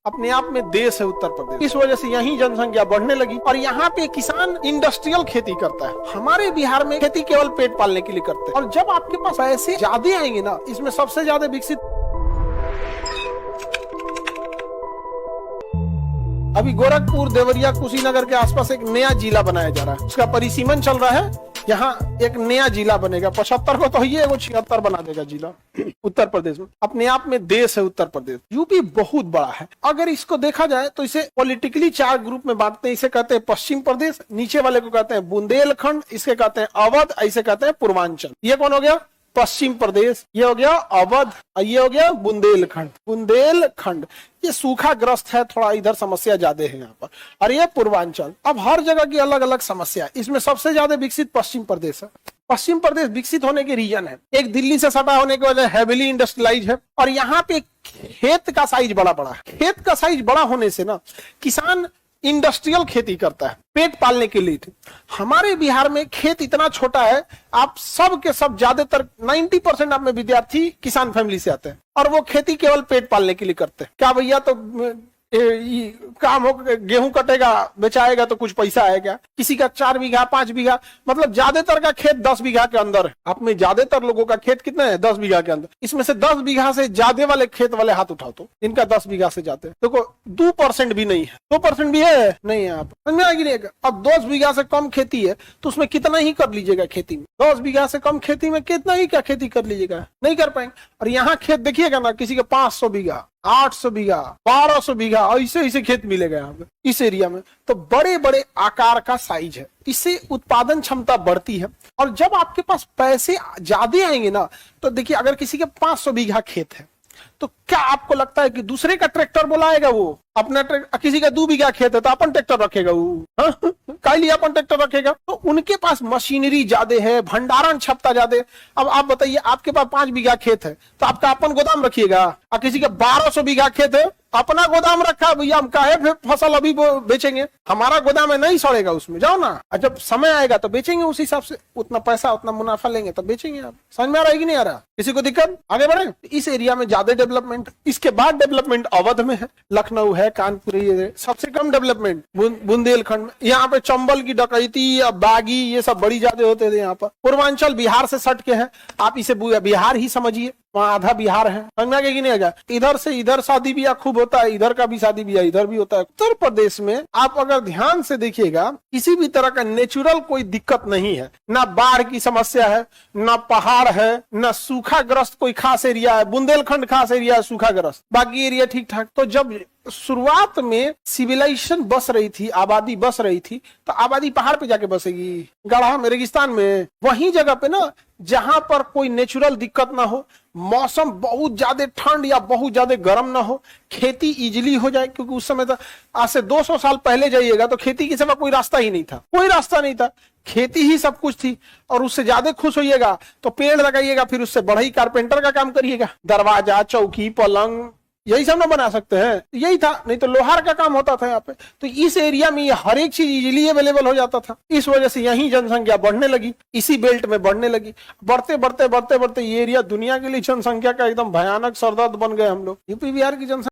अपने आप में देश है उत्तर प्रदेश। इस वजह से यहीं जनसंख्या बढ़ने लगी और यहाँ पे किसान इंडस्ट्रियल खेती करता है। हमारे बिहार में खेती केवल पेट पालने के लिए करते हैं। और जब आपके पास ऐसे ज्यादा आएंगे ना, इसमें सबसे ज्यादा विकसित अभी गोरखपुर, देवरिया, कुशीनगर के आसपास एक नया जिला बनाया जा रहा है। उसका परिसीमन चल रहा है। यहाँ एक नया जिला बनेगा। 75 को तो ये 76 बना देगा जिला उत्तर प्रदेश में। अपने आप में देश है उत्तर प्रदेश। यूपी बहुत बड़ा है। अगर इसको देखा जाए तो इसे पॉलिटिकली 4 ग्रुप में बांटते हैं। इसे कहते हैं पश्चिम प्रदेश, नीचे वाले को कहते हैं बुंदेलखंड, इसे कहते हैं अवध, ऐसे कहते हैं पूर्वांचल। ये कौन हो गया? पश्चिम प्रदेश। ये हो गया अवध, ये हो गया बुंदेलखंड। बुंदेलखंड ये सूखा ग्रस्त है, थोड़ा इधर समस्या ज्यादा है यहाँ पर। और ये पूर्वांचल। अब हर जगह की अलग अलग समस्या है। इसमें सबसे ज्यादा विकसित पश्चिम प्रदेश है। पश्चिम प्रदेश विकसित होने के रीजन है, एक दिल्ली से सटा होने की वजह हैविली इंडस्ट्रियलाइज है और यहाँ पे खेत का साइज बड़ा बड़ा है। खेत का साइज बड़ा होने से ना किसान इंडस्ट्रियल खेती करता है पेट पालने के लिए। हमारे बिहार में खेत इतना छोटा है, आप सब के सब ज्यादातर 90% आप में विद्यार्थी किसान फैमिली से आते हैं और वो खेती केवल पेट पालने के लिए करते हैं। क्या भैया तो काम हो, गेहूं कटेगा बेचाएगा तो कुछ पैसा आएगा। किसी का 4 बीघा 5 बीघा, मतलब ज्यादातर का खेत 10 बीघा के अंदर है। आप में ज्यादातर लोगों का खेत कितना है? 10 बीघा के अंदर। इसमें से 10 बीघा से ज्यादा वाले खेत वाले हाथ उठाओ तो इनका 10 बीघा से जाते हैं। देखो 2% भी नहीं है। 2% भी है नहीं है। आप समझ में आएगी नहीं। अब 10 बीघा से कम खेती है तो उसमें कितना ही कर लीजिएगा खेती में। 10 बीघा से कम खेती में कितना ही क्या खेती कर लीजिएगा? नहीं कर पाएंगे। और यहाँ खेत देखिएगा ना, किसी का 500 बीघा, 800 बीघा, 1200 बीघा, ऐसे खेत मिलेगा यहाँ पे इस एरिया में। तो बड़े बड़े आकार का साइज है, इससे उत्पादन क्षमता बढ़ती है। और जब आपके पास पैसे ज्यादा आएंगे ना, तो देखिए अगर किसी के 500 बीघा खेत है तो क्या आपको लगता है कि दूसरे का ट्रैक्टर बुलाएगा? वो अपना किसी का 2 बीघा खेत है तो अपन ट्रैक्टर रखेगा वो, काली अपन ट्रैक्टर रखेगा। तो उनके पास मशीनरी ज्यादा है, भंडारण क्षमता ज्यादा है। अब आप बताइए, आपके पास 5 बीघा खेत है तो आपका अपन गोदाम रखिएगा, और किसी का 1200 बीघा खेत है अपना गोदाम रखा, भैया हम काहे फसल अभी बेचेंगे, हमारा गोदाम है नहीं सड़ेगा उसमें, जाओ ना। और जब समय आएगा तो बेचेंगे उस हिसाब से, उतना पैसा उतना मुनाफा लेंगे तब बेचेंगे। आप समझ में आ रहा है कि नहीं आ रहा? किसी को दिक्कत? आगे बढ़े। इस एरिया में ज्यादा डेवलपमेंट, इसके बाद डेवलपमेंट अवध में है, लखनऊ है, कानपुर है। सबसे कम डेवलपमेंट बुंदेलखंड में। यहाँ पे चंबल की डकैती, बागी, ये सब बड़ी ज्यादा होते थे यहाँ पर। पूर्वांचल बिहार से सट के है, आप इसे बिहार ही समझिए, वहाँ आधा बिहार है। समझ में आ गया कि नहीं आ गया? इधर से इधर शादी ब्याह खूब होता है, इधर का भी शादी ब्याह इधर भी होता है। उत्तर प्रदेश में आप अगर ध्यान से देखिएगा, किसी भी तरह का नेचुरल कोई दिक्कत नहीं है। ना बाढ़ की समस्या है, ना पहाड़ है, ना सूखा ग्रस्त कोई खास एरिया है। बुंदेलखंड खास एरिया है सूखा ग्रस्त, बाकी एरिया ठीक ठाक। तो जब शुरुआत में सिविलाइजेशन बस रही थी, आबादी बस रही थी, तो आबादी पहाड़ पे जाके बसेगी, गढ़ा में, रेगिस्तान में। वही जगह पे ना जहां पर कोई नेचुरल दिक्कत ना हो, मौसम बहुत ज्यादा ठंड या बहुत ज्यादा गर्म ना हो, खेती इजीली हो जाए। क्योंकि उस समय तो आज से 200 साल पहले जाइएगा तो खेती के सिवा कोई रास्ता ही नहीं था, कोई रास्ता नहीं था, खेती ही सब कुछ थी। और उससे ज्यादा खुश होइएगा तो पेड़ लगाइएगा, फिर उससे बढ़ई कारपेंटर का काम करिएगा, दरवाजा, चौकी, पलंग, यही सब ना बना सकते हैं। यही था, नहीं तो लोहार का काम होता था यहाँ पे। तो इस एरिया में ये हर एक चीज इजीली अवेलेबल हो जाता था। इस वजह से यही जनसंख्या बढ़ने लगी, इसी बेल्ट में बढ़ने लगी। बढ़ते बढ़ते बढ़ते बढ़ते ये एरिया दुनिया के लिए जनसंख्या का एकदम भयानक सरदर्द बन गए हम लोग। यूपी बिहार की जनसंख्या